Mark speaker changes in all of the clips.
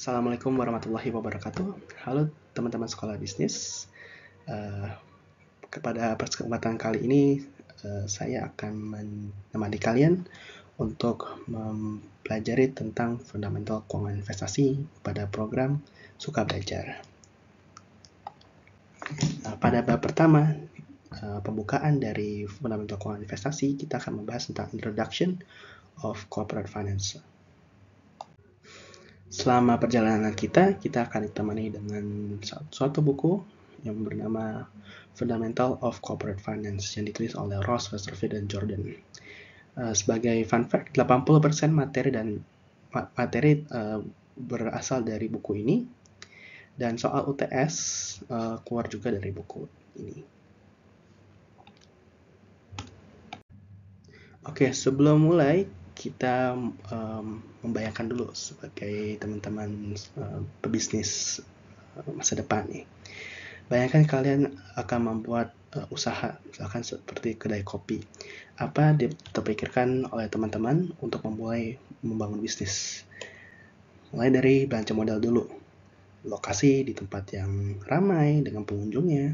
Speaker 1: Assalamualaikum warahmatullahi wabarakatuh. Halo teman-teman sekolah bisnis. Kepada kesempatan kali ini, saya akan menemani kalian untuk mempelajari tentang fundamental keuangan investasi pada program Suka Belajar. Pada bab pertama, pembukaan dari fundamental keuangan investasi, kita akan membahas tentang Introduction of Corporate Finance. Selama perjalanan kita akan ditemani dengan suatu buku yang bernama Fundamental of Corporate Finance yang ditulis oleh Ross, Westerfield, dan Jordan. Sebagai fun fact, 80% materi berasal dari buku ini, dan soal UTS keluar juga dari buku ini. Oke, sebelum mulai, kita membayangkan dulu sebagai teman-teman pebisnis masa depan nih. Bayangkan kalian akan membuat usaha, misalkan seperti kedai kopi. Apa terpikirkan oleh teman-teman untuk memulai membangun bisnis? Mulai dari belanja modal dulu. Lokasi di tempat yang ramai dengan pengunjungnya,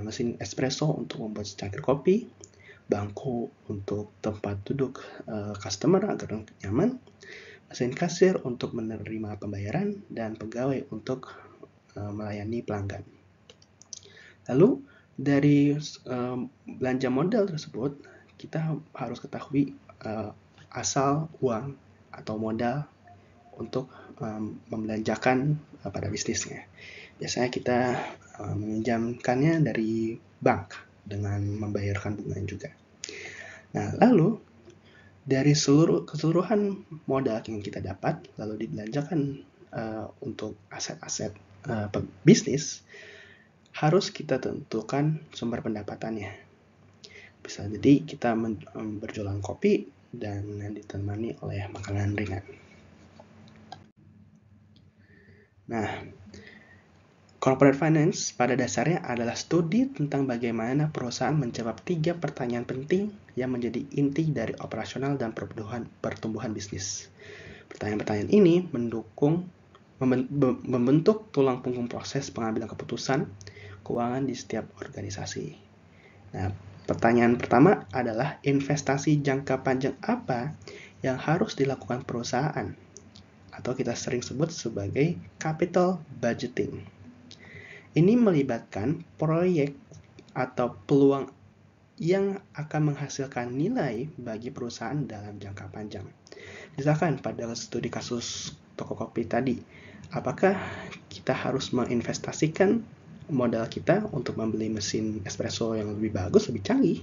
Speaker 1: mesin espresso untuk membuat secangkir kopi, bangku untuk tempat duduk customer agar nyaman, mesin kasir untuk menerima pembayaran, dan pegawai untuk melayani pelanggan. Lalu dari belanja modal tersebut, kita harus ketahui asal uang atau modal untuk membelanjakan pada bisnisnya. Biasanya kita meminjamkannya dari bank dengan membayarkan bunga juga. Nah, lalu dari keseluruhan modal yang kita dapat, lalu dibelanjakan untuk aset-aset bisnis, harus kita tentukan sumber pendapatannya. Bisa jadi kita berjualan kopi dan ditemani oleh makanan ringan. Nah, corporate finance pada dasarnya adalah studi tentang bagaimana perusahaan menjawab 3 pertanyaan penting yang menjadi inti dari operasional dan pertumbuhan bisnis. Pertanyaan-pertanyaan ini membentuk tulang punggung proses pengambilan keputusan keuangan di setiap organisasi. Nah, pertanyaan pertama adalah investasi jangka panjang apa yang harus dilakukan perusahaan, atau kita sering sebut sebagai capital budgeting. Ini melibatkan proyek atau peluang yang akan menghasilkan nilai bagi perusahaan dalam jangka panjang. Misalkan pada studi kasus toko kopi tadi, apakah kita harus menginvestasikan modal kita untuk membeli mesin espresso yang lebih bagus, lebih canggih,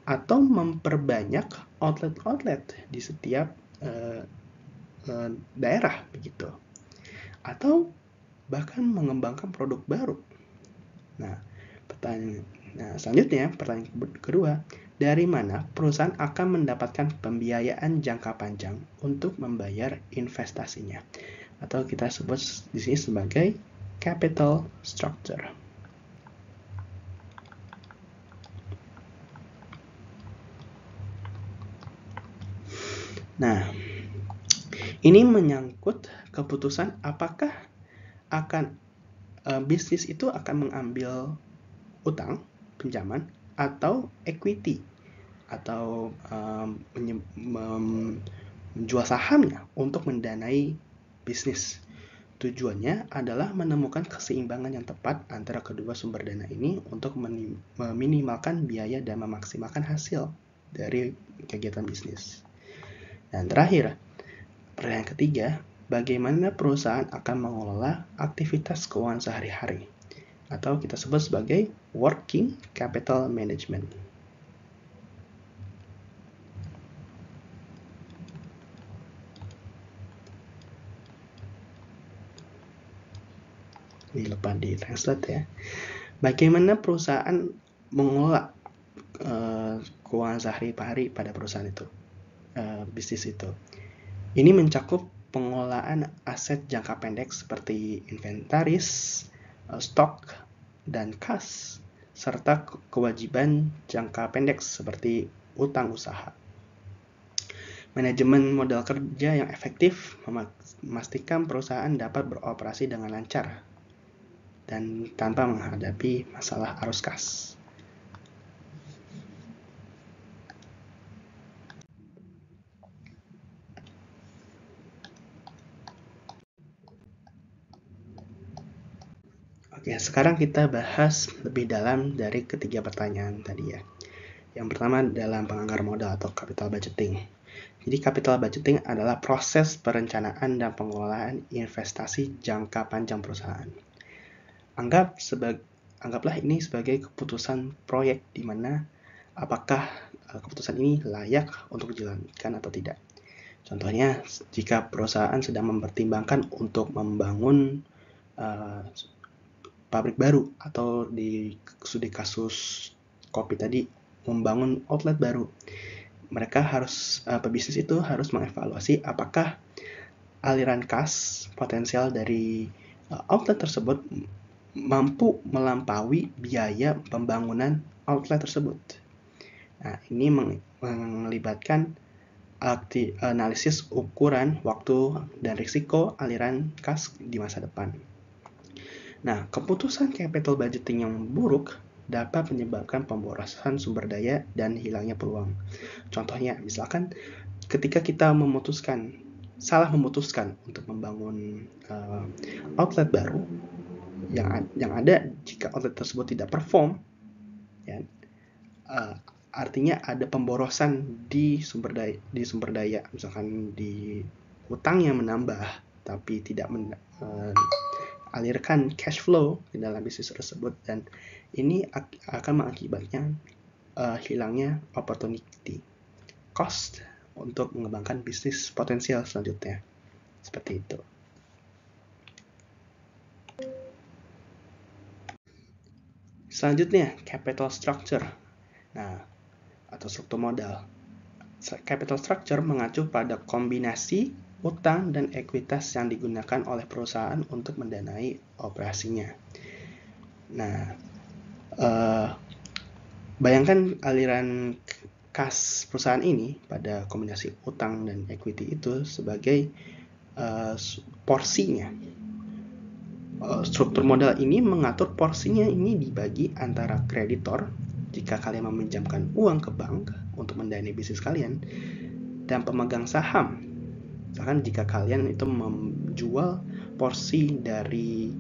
Speaker 1: atau memperbanyak outlet di setiap daerah begitu, atau bahkan mengembangkan produk baru. Nah, selanjutnya pertanyaan kedua, dari mana perusahaan akan mendapatkan pembiayaan jangka panjang untuk membayar investasinya, atau kita sebut di sini sebagai capital structure. Nah, ini menyangkut keputusan apakah bisnis itu akan mengambil utang, pinjaman, atau equity, atau menjual sahamnya untuk mendanai bisnis. Tujuannya adalah menemukan keseimbangan yang tepat antara kedua sumber dana ini untuk meminimalkan biaya dan memaksimalkan hasil dari kegiatan bisnis. Dan terakhir, pertanyaan ketiga, bagaimana perusahaan akan mengelola aktivitas keuangan sehari-hari, atau kita sebut sebagai working capital management. Ini lupa di translate ya. Bagaimana perusahaan mengelola keuangan sehari-hari pada perusahaan itu, bisnis itu. Ini mencakup pengelolaan aset jangka pendek seperti inventaris, stok, dan kas, serta kewajiban jangka pendek seperti utang usaha. Manajemen modal kerja yang efektif memastikan perusahaan dapat beroperasi dengan lancar dan tanpa menghadapi masalah arus kas. Oke, sekarang kita bahas lebih dalam dari ketiga pertanyaan tadi ya. Yang pertama dalam penganggaran modal atau capital budgeting. Jadi capital budgeting adalah proses perencanaan dan pengelolaan investasi jangka panjang perusahaan. Anggaplah ini sebagai keputusan proyek di mana apakah keputusan ini layak untuk dijalankan atau tidak. Contohnya, jika perusahaan sedang mempertimbangkan untuk membangun pabrik baru atau di studi kasus kopi tadi membangun outlet baru, pebisnis itu harus mengevaluasi apakah aliran kas potensial dari outlet tersebut mampu melampaui biaya pembangunan outlet tersebut. Nah, ini melibatkan analisis ukuran waktu dan risiko aliran kas di masa depan. Nah, keputusan capital budgeting yang buruk dapat menyebabkan pemborosan sumber daya dan hilangnya peluang. Contohnya, misalkan ketika kita salah memutuskan untuk membangun outlet baru, yang ada jika outlet tersebut tidak perform, ya, artinya ada pemborosan di sumber daya, misalkan di hutangnya menambah, tapi tidak alirkan cash flow di dalam bisnis tersebut, dan ini akan mengakibatkan hilangnya opportunity cost untuk mengembangkan bisnis potensial selanjutnya. Seperti itu. Selanjutnya, capital structure. Nah, atau struktur modal. Capital structure mengacu pada kombinasi utang dan ekuitas yang digunakan oleh perusahaan untuk mendanai operasinya. Nah, bayangkan aliran kas perusahaan ini pada kombinasi utang dan equity itu sebagai porsinya. Struktur modal ini mengatur porsinya ini dibagi antara kreditor, jika kalian meminjamkan uang ke bank untuk mendanai bisnis kalian, dan pemegang saham. Misalkan jika kalian itu menjual porsi dari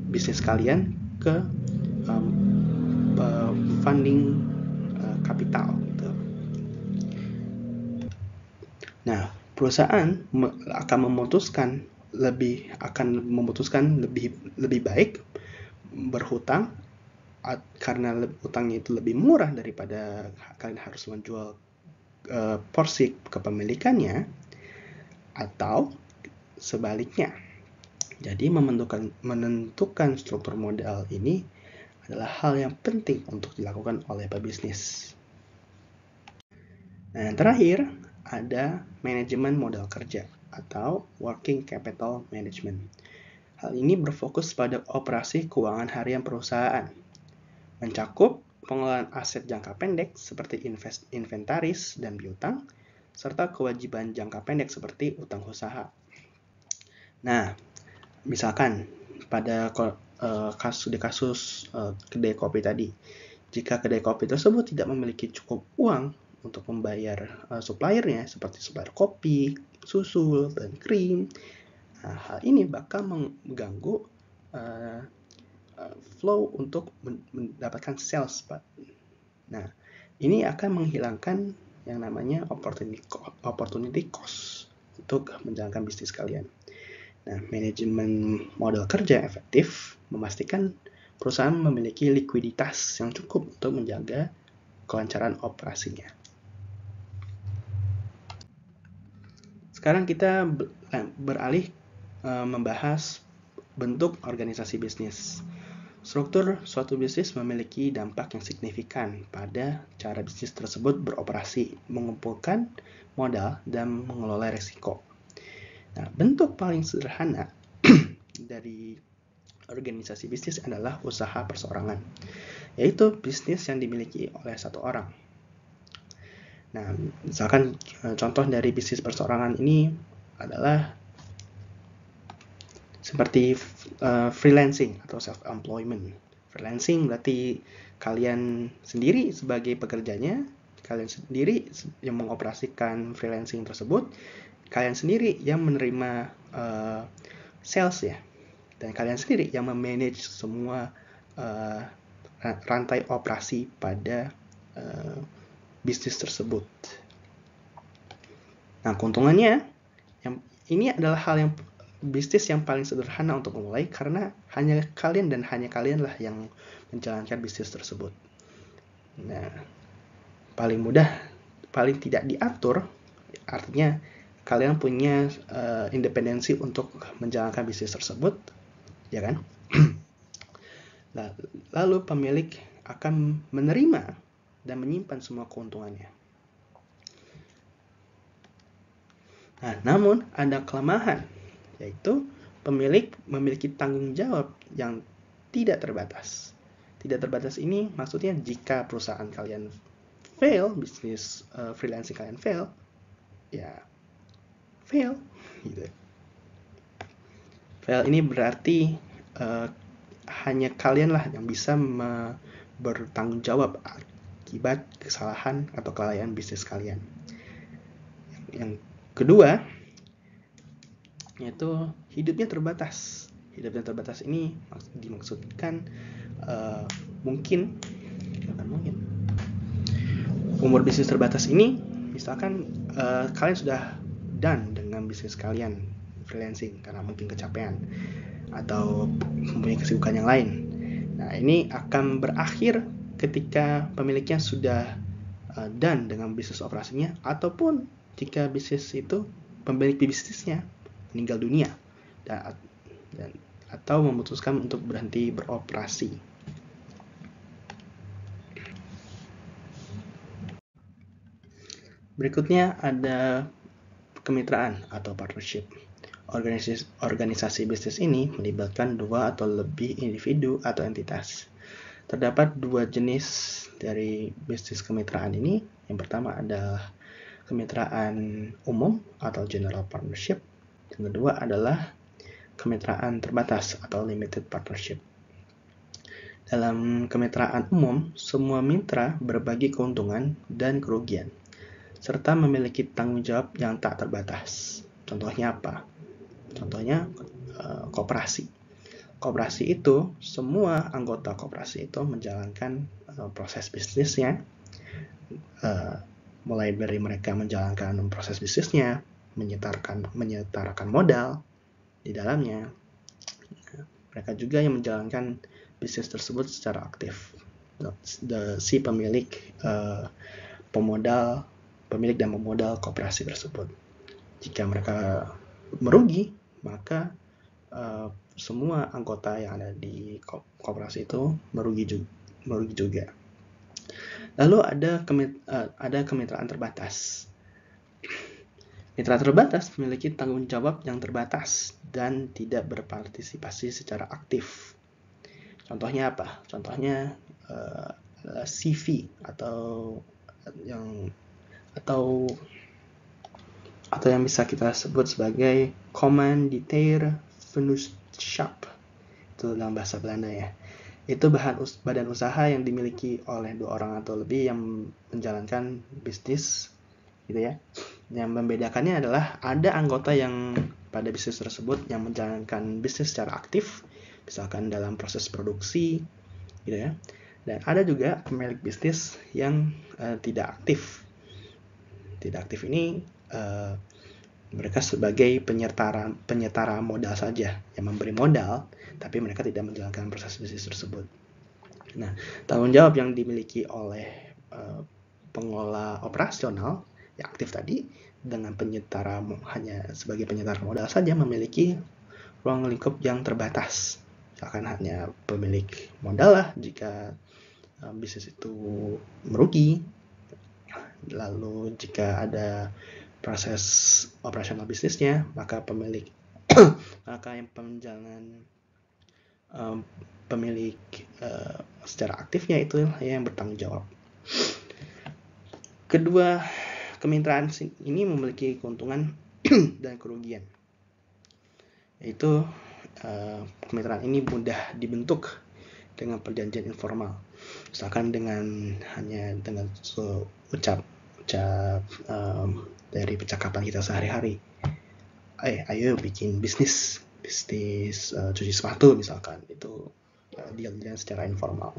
Speaker 1: bisnis kalian ke funding kapital gitu. Nah, perusahaan akan memutuskan lebih baik berhutang karena utangnya itu lebih murah daripada kalian harus menjual porsi kepemilikannya, atau sebaliknya. Jadi menentukan struktur modal ini adalah hal yang penting untuk dilakukan oleh pebisnis. Nah, yang terakhir ada manajemen modal kerja atau working capital management. Hal ini berfokus pada operasi keuangan harian perusahaan, mencakup pengelolaan aset jangka pendek seperti inventaris dan piutang, serta kewajiban jangka pendek seperti utang usaha. Nah, misalkan pada kasus kedai kopi tadi, jika kedai kopi tersebut tidak memiliki cukup uang untuk membayar suppliernya seperti supplier kopi, susu, dan krim, nah, hal ini bakal mengganggu flow untuk mendapatkan sales. Nah, ini akan menghilangkan yang namanya opportunity cost untuk menjalankan bisnis kalian. Nah, manajemen modal kerja efektif memastikan perusahaan memiliki likuiditas yang cukup untuk menjaga kelancaran operasinya. Sekarang kita beralih membahas bentuk organisasi bisnis. Struktur suatu bisnis memiliki dampak yang signifikan pada cara bisnis tersebut beroperasi, mengumpulkan modal, dan mengelola risiko. Nah, bentuk paling sederhana dari organisasi bisnis adalah usaha perseorangan, yaitu bisnis yang dimiliki oleh satu orang. Nah, misalkan contoh dari bisnis perseorangan ini adalah seperti freelancing atau self-employment. Freelancing berarti kalian sendiri sebagai pekerjanya, kalian sendiri yang mengoperasikan freelancing tersebut, kalian sendiri yang menerima sales ya, dan kalian sendiri yang memanage semua rantai operasi pada bisnis tersebut. Nah, keuntungannya, ini adalah hal yang bisnis yang paling sederhana untuk memulai karena hanya kalian dan hanya kalianlah yang menjalankan bisnis tersebut. Nah, paling mudah, paling tidak diatur, artinya kalian punya independensi untuk menjalankan bisnis tersebut, ya kan? Lalu pemilik akan menerima dan menyimpan semua keuntungannya. Nah, namun ada kelemahan, yaitu pemilik memiliki tanggung jawab yang tidak terbatas. Tidak terbatas ini maksudnya jika perusahaan kalian fail, bisnis freelancing kalian fail, ya fail gitu. Fail ini berarti hanya kalianlah yang bisa bertanggung jawab akibat kesalahan atau kelalaian bisnis kalian. Yang kedua, yaitu hidupnya terbatas. Hidupnya terbatas ini dimaksudkan mungkin umur bisnis terbatas ini, misalkan kalian sudah done dengan bisnis kalian freelancing karena mungkin kecapean atau mempunyai kesibukan yang lain. Nah, ini akan berakhir ketika pemiliknya sudah done dengan bisnis operasinya, ataupun jika bisnis itu pemilik bisnisnya meninggal dunia atau memutuskan untuk berhenti beroperasi. Berikutnya ada kemitraan atau partnership. Organisasi bisnis ini melibatkan dua atau lebih individu atau entitas. Terdapat dua jenis dari bisnis kemitraan ini. Yang pertama adalah kemitraan umum atau general partnership. Yang kedua adalah kemitraan terbatas atau limited partnership. Dalam kemitraan umum, semua mitra berbagi keuntungan dan kerugian, serta memiliki tanggung jawab yang tak terbatas. Contohnya apa? Contohnya koperasi. Koperasi itu, semua anggota koperasi itu menjalankan proses bisnisnya, mulai dari mereka menjalankan proses bisnisnya, menyetarakan modal di dalamnya. Mereka juga yang menjalankan bisnis tersebut secara aktif. Si pemilik dan pemodal koperasi tersebut. Jika mereka merugi, maka semua anggota yang ada di koperasi itu merugi juga. Lalu ada kemitraan terbatas. Mitra terbatas memiliki tanggung jawab yang terbatas dan tidak berpartisipasi secara aktif. Contohnya apa? Contohnya CV atau yang bisa kita sebut sebagai Commanditair Vennootschap. Itu dalam bahasa Belanda ya. Itu badan usaha yang dimiliki oleh 2 orang atau lebih yang menjalankan bisnis gitu ya. Yang membedakannya adalah ada anggota yang pada bisnis tersebut yang menjalankan bisnis secara aktif, misalkan dalam proses produksi gitu ya. Dan ada juga pemilik bisnis yang tidak aktif. Tidak aktif ini mereka sebagai penyetara modal saja, yang memberi modal, tapi mereka tidak menjalankan proses bisnis tersebut. Nah, tanggung jawab yang dimiliki oleh pengelola operasional yang aktif tadi, dengan hanya sebagai penyetara modal saja, memiliki ruang lingkup yang terbatas. Misalkan hanya pemilik modal lah jika bisnis itu merugi. Lalu jika ada proses operasional bisnisnya, maka pemilik secara aktifnya itu yang bertanggung jawab. Kedua, kemitraan ini memiliki keuntungan dan kerugian, yaitu kemitraan ini mudah dibentuk dengan perjanjian informal, misalkan hanya dengan ucap dari percakapan kita sehari-hari. Ayo bikin bisnis cuci sepatu misalkan, itu dilakukan secara informal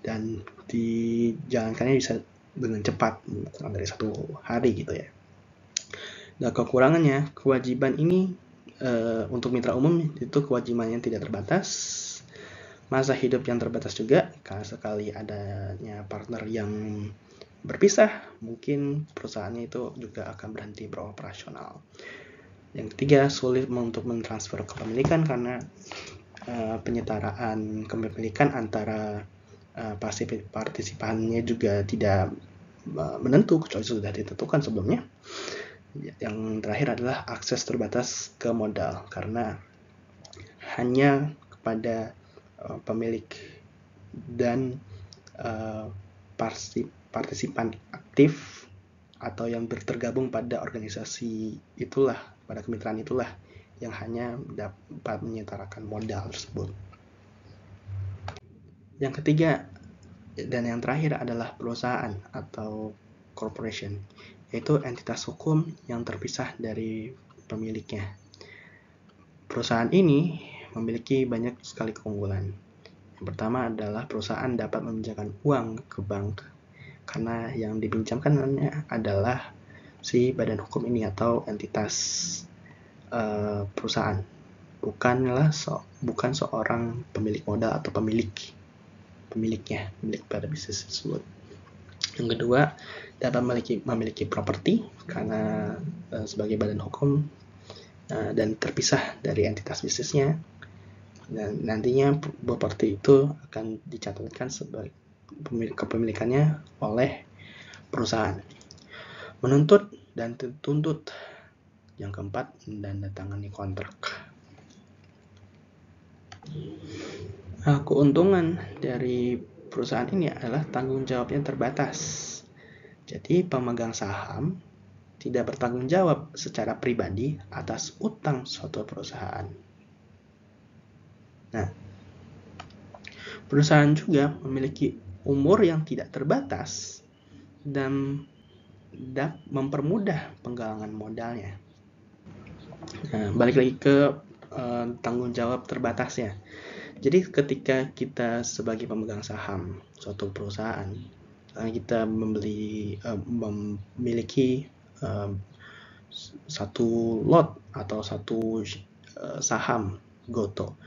Speaker 1: dan dijalankannya bisa dengan cepat, kurang dari 1 hari gitu ya. Nah, kekurangannya, kewajiban ini untuk mitra umum itu kewajibannya tidak terbatas, masa hidup yang terbatas juga, karena sekali adanya partner yang berpisah, mungkin perusahaannya itu juga akan berhenti beroperasional. Yang ketiga, sulit untuk mentransfer kepemilikan karena penyetaraan kepemilikan antara partisipannya juga tidak menentu kecuali sudah ditentukan sebelumnya. Yang terakhir adalah akses terbatas ke modal karena hanya kepada pemilik dan partisipan aktif atau yang tergabung pada organisasi itulah, pada kemitraan itulah yang hanya dapat menyetarakan modal tersebut. Yang ketiga dan yang terakhir adalah perusahaan atau corporation, yaitu entitas hukum yang terpisah dari pemiliknya. Perusahaan ini memiliki banyak sekali keunggulan. Yang pertama adalah perusahaan dapat meminjamkan uang ke bank karena yang dipinjamkannya adalah si badan hukum ini atau entitas perusahaan, bukan seorang pemilik modal atau pemiliknya, pemilik pada bisnis tersebut. Yang kedua, dapat memiliki properti karena sebagai badan hukum dan terpisah dari entitas bisnisnya, dan nantinya properti itu akan dicatatkan sebagai kepemilikannya oleh perusahaan. Menuntut dan dituntut. Yang keempat, menandatangani kontrak. Nah, keuntungan dari perusahaan ini adalah tanggung jawabnya terbatas. Jadi pemegang saham tidak bertanggung jawab secara pribadi atas utang suatu perusahaan. Nah, perusahaan juga memiliki umur yang tidak terbatas dan mempermudah penggalangan modalnya. Nah, balik lagi ke tanggung jawab terbatasnya. Jadi ketika kita sebagai pemegang saham suatu perusahaan, kita memiliki satu lot atau satu saham GoTo.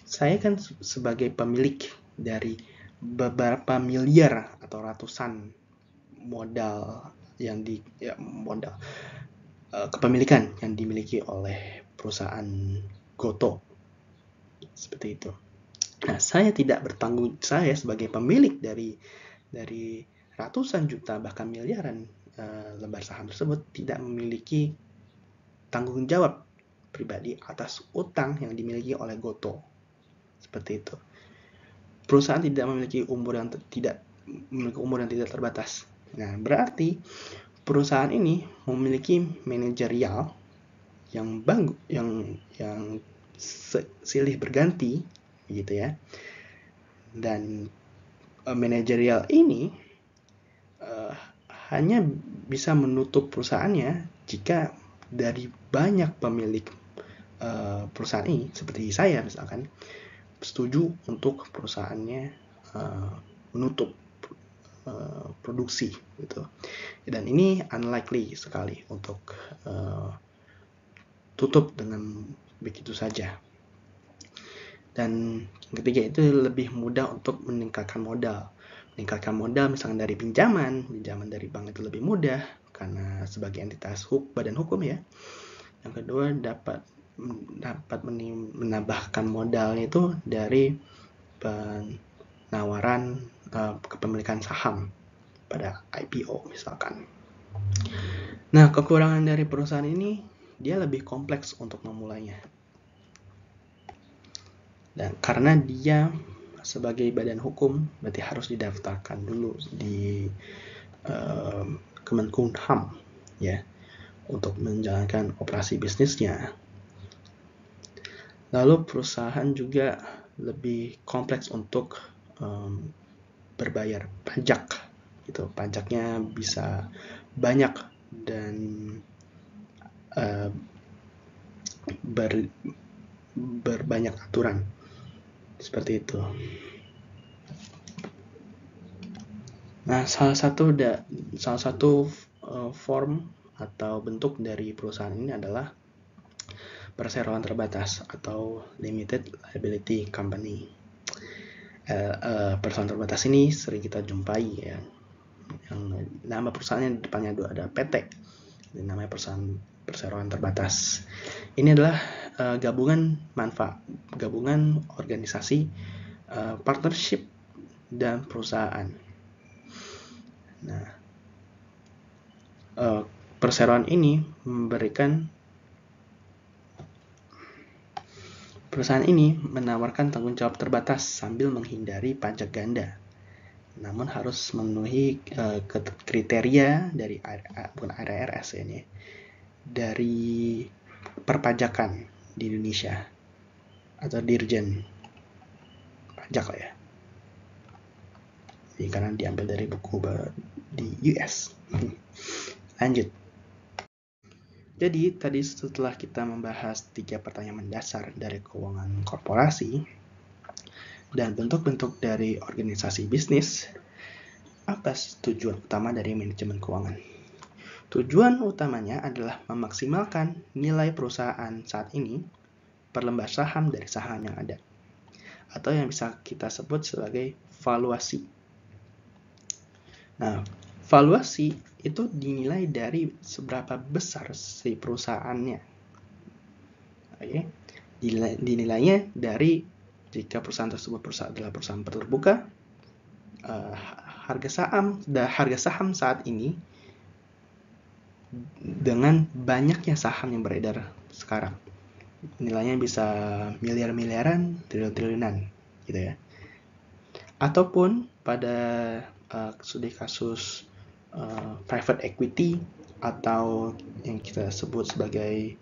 Speaker 1: Saya kan sebagai pemilik dari beberapa miliar atau ratusan modal kepemilikan yang dimiliki oleh perusahaan GoTo. Seperti itu. Nah, saya sebagai pemilik dari ratusan juta bahkan miliaran lembar saham tersebut tidak memiliki tanggung jawab pribadi atas utang yang dimiliki oleh GoTo. Seperti itu. Perusahaan tidak memiliki umur yang tidak terbatas. Nah, berarti perusahaan ini memiliki manajerial yang silih berganti, gitu ya. Dan manajerial ini hanya bisa menutup perusahaannya jika dari banyak pemilik perusahaan ini, seperti saya misalkan, setuju untuk perusahaannya menutup produksi gitu. Dan ini unlikely sekali untuk tutup dengan begitu saja. Dan yang ketiga itu lebih mudah untuk meningkatkan modal. Meningkatkan modal misalnya dari pinjaman dari bank itu lebih mudah karena sebagai entitas badan hukum ya. Yang kedua dapat menambahkan modalnya itu dari penawaran kepemilikan saham pada IPO misalkan. Nah, kekurangan dari perusahaan ini dia lebih kompleks untuk memulainya. Dan karena dia sebagai badan hukum berarti harus didaftarkan dulu di Kemenkumham ya untuk menjalankan operasi bisnisnya. Lalu perusahaan juga lebih kompleks untuk berbayar pajak gitu. Pajaknya bisa banyak dan berbanyak aturan seperti itu. Nah, salah satu form atau bentuk dari perusahaan ini adalah perseroan terbatas atau limited liability company. Perseroan terbatas ini sering kita jumpai ya. Yang nama perusahaannya di depannya ada PT. Ini namanya perseroan terbatas. Ini adalah gabungan organisasi, partnership dan perusahaan. Nah, perseroan ini perusahaan ini menawarkan tanggung jawab terbatas sambil menghindari pajak ganda. Namun harus memenuhi kriteria dari bukan IRS ini, dari perpajakan di Indonesia atau Dirjen Pajak lah ya. Jadi, karena diambil dari buku di US. Lanjut. Jadi tadi setelah kita membahas 3 pertanyaan mendasar dari keuangan korporasi dan bentuk-bentuk dari organisasi bisnis, apa tujuan utama dari manajemen keuangan? Tujuan utamanya adalah memaksimalkan nilai perusahaan saat ini per lembar saham dari saham yang ada, atau yang bisa kita sebut sebagai valuasi. Nah, valuasi itu dinilai dari seberapa besar si perusahaannya. Oke. Dinilainya dari jika perusahaan tersebut adalah perusahaan terbuka, harga saham saat ini dengan banyaknya saham yang beredar sekarang. Nilainya bisa miliar-miliaran, triliun-triliunan gitu ya. Ataupun pada studi kasus private equity atau yang kita sebut sebagai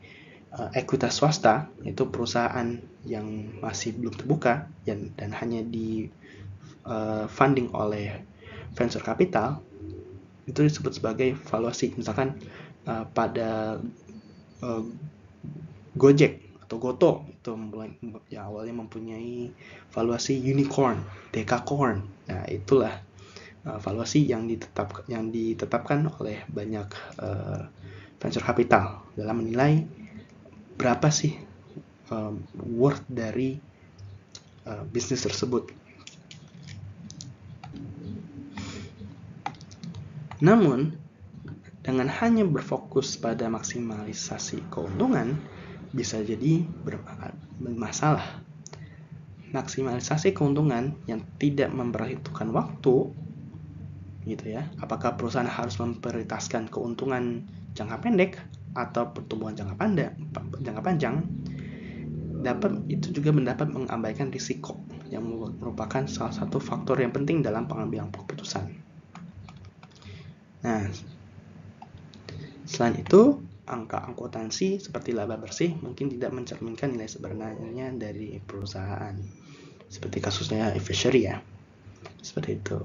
Speaker 1: ekuitas swasta, itu perusahaan yang masih belum terbuka dan hanya di funding oleh venture capital, itu disebut sebagai valuasi. Misalkan pada Gojek atau Goto itu awalnya mempunyai valuasi unicorn, dekakorn. Nah, itulah valuasi yang ditetapkan oleh banyak venture capital dalam menilai berapa sih worth dari bisnis tersebut. Namun, dengan hanya berfokus pada maksimalisasi keuntungan, bisa jadi bermasalah. Maksimalisasi keuntungan yang tidak memperhitungkan waktu, gitu ya. Apakah perusahaan harus memprioritaskan keuntungan jangka pendek atau pertumbuhan jangka panjang? Itu juga mendapat mengabaikan risiko yang merupakan salah satu faktor yang penting dalam pengambilan keputusan. Nah, selain itu, angka akuntansi seperti laba bersih mungkin tidak mencerminkan nilai sebenarnya dari perusahaan. Seperti kasusnya Fishery ya. Seperti itu.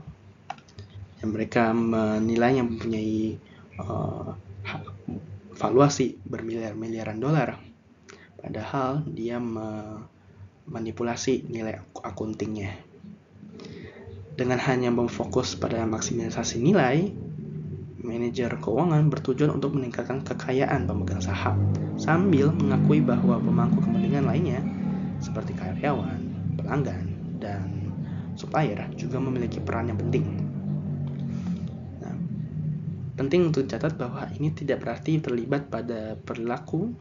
Speaker 1: Yang mereka menilai yang mempunyai valuasi bermiliar-miliaran dolar. Padahal dia memanipulasi nilai akuntingnya. Dengan hanya memfokus pada maksimisasi nilai, manajer keuangan bertujuan untuk meningkatkan kekayaan pemegang saham, sambil mengakui bahwa pemangku kepentingan lainnya, seperti karyawan, pelanggan, dan supplier juga memiliki peran yang penting. Nah, penting untuk dicatat bahwa ini tidak berarti terlibat pada perilaku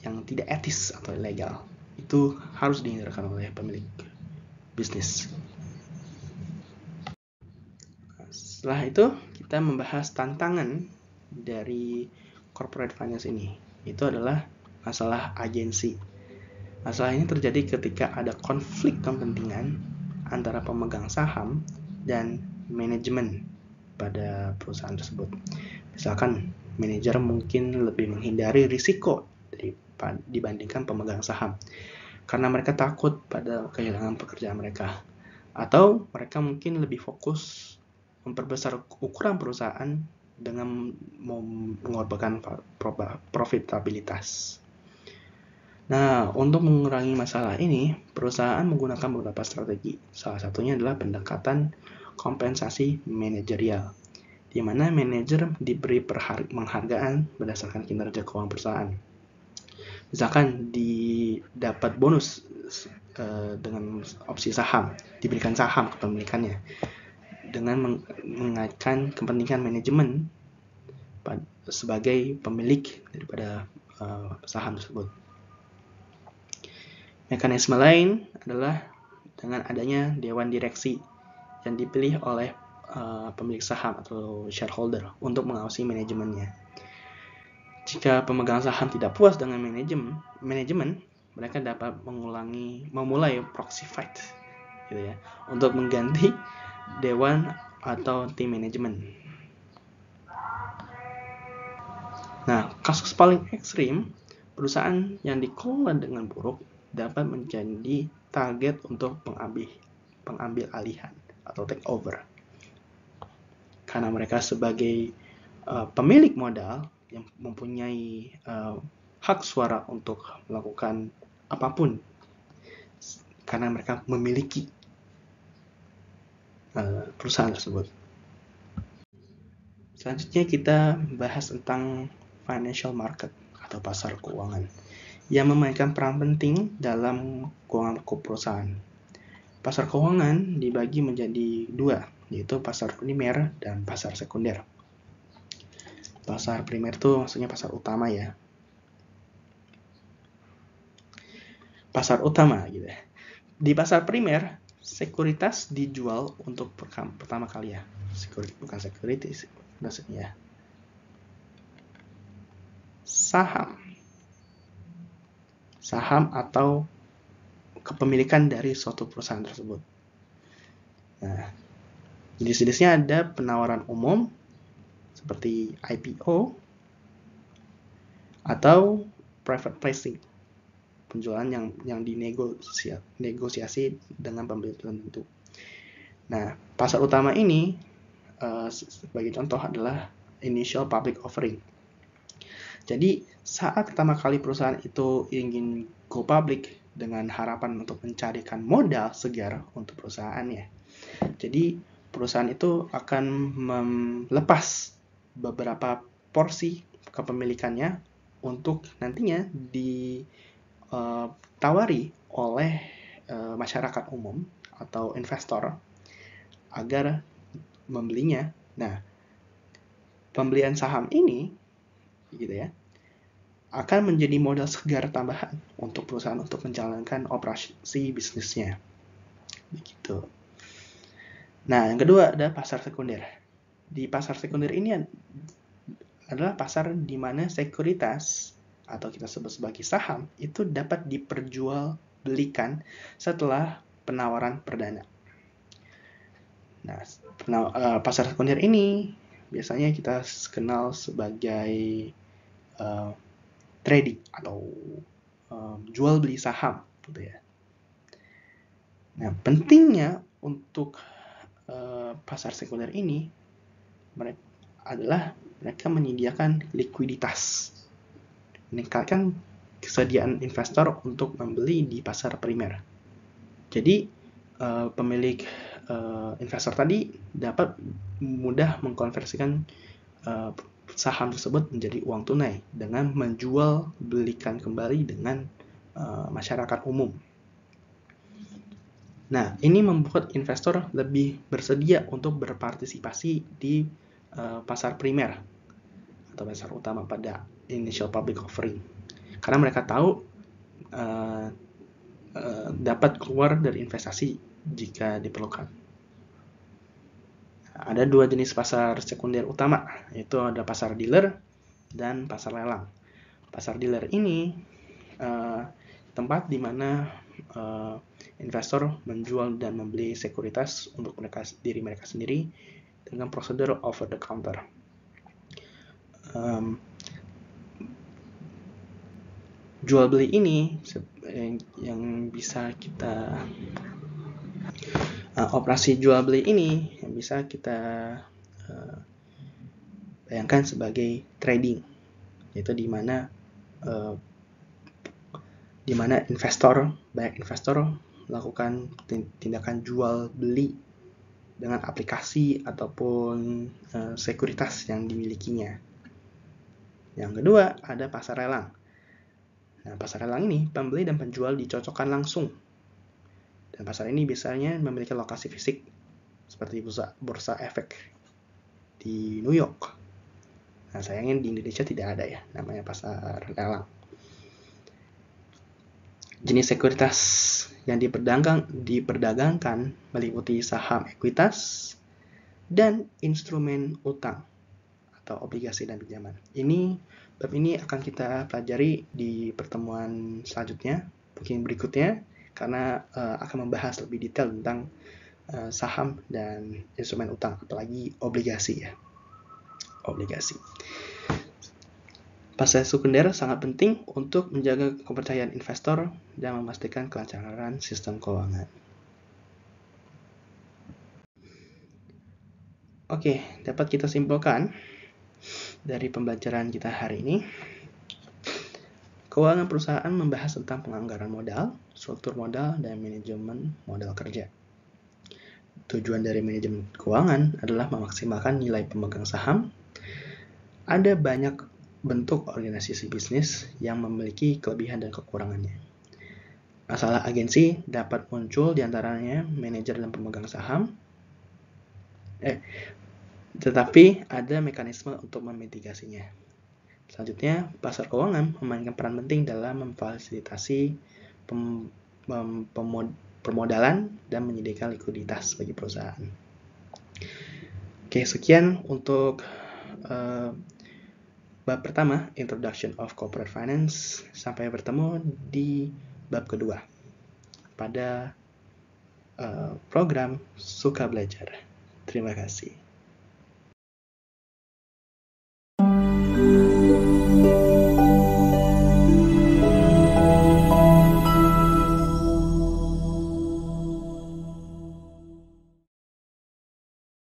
Speaker 1: yang tidak etis atau ilegal. Itu harus dihindarkan oleh pemilik bisnis. Setelah itu, kita membahas tantangan dari corporate finance ini. Itu adalah masalah agensi. Masalah ini terjadi ketika ada konflik kepentingan antara pemegang saham dan manajemen. pada perusahaan tersebut. Misalkan manajer mungkin lebih menghindari risiko dibandingkan pemegang saham karena mereka takut pada kehilangan pekerjaan mereka, atau mereka mungkin lebih fokus memperbesar ukuran perusahaan dengan mengorbankan profitabilitas. Nah, untuk mengurangi masalah ini, perusahaan menggunakan beberapa strategi. Salah satunya adalah pendekatan kompensasi manajerial, di mana manajer diberi penghargaan berdasarkan kinerja keuangan perusahaan. Misalkan didapat bonus dengan opsi saham, diberikan saham kepemilikannya, dengan mengaitkan kepentingan manajemen sebagai pemilik daripada saham tersebut. Mekanisme lain adalah dengan adanya dewan direksi yang dipilih oleh pemilik saham atau shareholder untuk mengawasi manajemennya. Jika pemegang saham tidak puas dengan manajemen, mereka dapat memulai proxy fight, gitu ya, untuk mengganti dewan atau tim manajemen. Nah, kasus paling ekstrim, perusahaan yang dikelola dengan buruk dapat menjadi target untuk pengambil alihan atau takeover. Karena mereka sebagai pemilik modal yang mempunyai hak suara untuk melakukan apapun, karena mereka memiliki perusahaan tersebut. Selanjutnya kita bahas tentang financial market atau pasar keuangan yang memainkan peran penting dalam keuangan perusahaan. Pasar keuangan dibagi menjadi dua, yaitu pasar primer dan pasar sekunder. Pasar primer itu maksudnya pasar utama ya. Pasar utama gitu ya. Di pasar primer, sekuritas dijual untuk pertama kali ya. Bukan securities, maksudnya saham atau kepemilikan dari suatu perusahaan tersebut. Nah, jenis-jenisnya ada penawaran umum seperti IPO atau private placing, penjualan yang dinegosiasi dengan pembeli tertentu. Nah, pasar utama ini sebagai contoh adalah initial public offering. Jadi, saat pertama kali perusahaan itu ingin go public dengan harapan untuk mencarikan modal segar untuk perusahaannya. Jadi, perusahaan itu akan melepas beberapa porsi kepemilikannya untuk nantinya ditawari oleh masyarakat umum atau investor agar membelinya. Nah, pembelian saham ini gitu ya, akan menjadi modal segar tambahan untuk perusahaan untuk menjalankan operasi bisnisnya. Begitu. Nah, yang kedua ada pasar sekunder. Di pasar sekunder ini adalah pasar di mana sekuritas atau kita sebut sebagai saham itu dapat diperjualbelikan setelah penawaran perdana. Nah, pasar sekunder ini biasanya kita kenal sebagai trading atau jual beli saham, gitu ya. Nah, pentingnya untuk pasar sekunder ini mereka menyediakan likuiditas, meningkatkan kesediaan investor untuk membeli di pasar primer. Jadi pemilik investor tadi dapat mudah mengkonversikan saham tersebut menjadi uang tunai dengan menjual belikan kembali dengan masyarakat umum. Nah, ini membuat investor lebih bersedia untuk berpartisipasi di pasar primer atau pasar utama pada initial public offering, karena mereka tahu dapat keluar dari investasi jika diperlukan. Ada dua jenis pasar sekunder utama, yaitu ada pasar dealer dan pasar lelang. Pasar dealer ini tempat di mana investor menjual dan membeli sekuritas untuk diri mereka sendiri dengan prosedur over the counter. Jual beli ini yang bisa kita operasi jual beli ini yang bisa kita bayangkan sebagai trading, yaitu di mana banyak investor melakukan tindakan jual beli dengan aplikasi ataupun sekuritas yang dimilikinya. Yang kedua, ada pasar lelang. Nah, pasar lelang ini pembeli dan penjual dicocokkan langsung. Dan pasar ini biasanya memiliki lokasi fisik seperti bursa efek di New York. Nah, sayangnya di Indonesia tidak ada ya, namanya pasar lelang. Jenis sekuritas yang diperdagangkan meliputi saham ekuitas dan instrumen utang atau obligasi dan pinjaman. Bab ini akan kita pelajari di pertemuan selanjutnya, mungkin berikutnya, karena akan membahas lebih detail tentang saham dan instrumen utang, apalagi obligasi ya. Obligasi. Pasar sekunder sangat penting untuk menjaga kepercayaan investor dan memastikan kelancaran sistem keuangan. Oke, dapat kita simpulkan dari pembelajaran kita hari ini. Keuangan perusahaan membahas tentang penganggaran modal, struktur modal, dan manajemen modal kerja. Tujuan dari manajemen keuangan adalah memaksimalkan nilai pemegang saham. Ada banyak bentuk organisasi bisnis yang memiliki kelebihan dan kekurangannya. Masalah agensi dapat muncul diantaranya manajer dan pemegang saham, tetapi ada mekanisme untuk memitigasinya. Selanjutnya, pasar keuangan memainkan peran penting dalam memfasilitasi permodalan dan menyediakan likuiditas bagi perusahaan. Oke, sekian untuk bab pertama, Introduction of Corporate Finance. Sampai bertemu di bab kedua pada program Suka Belajar. Terima kasih.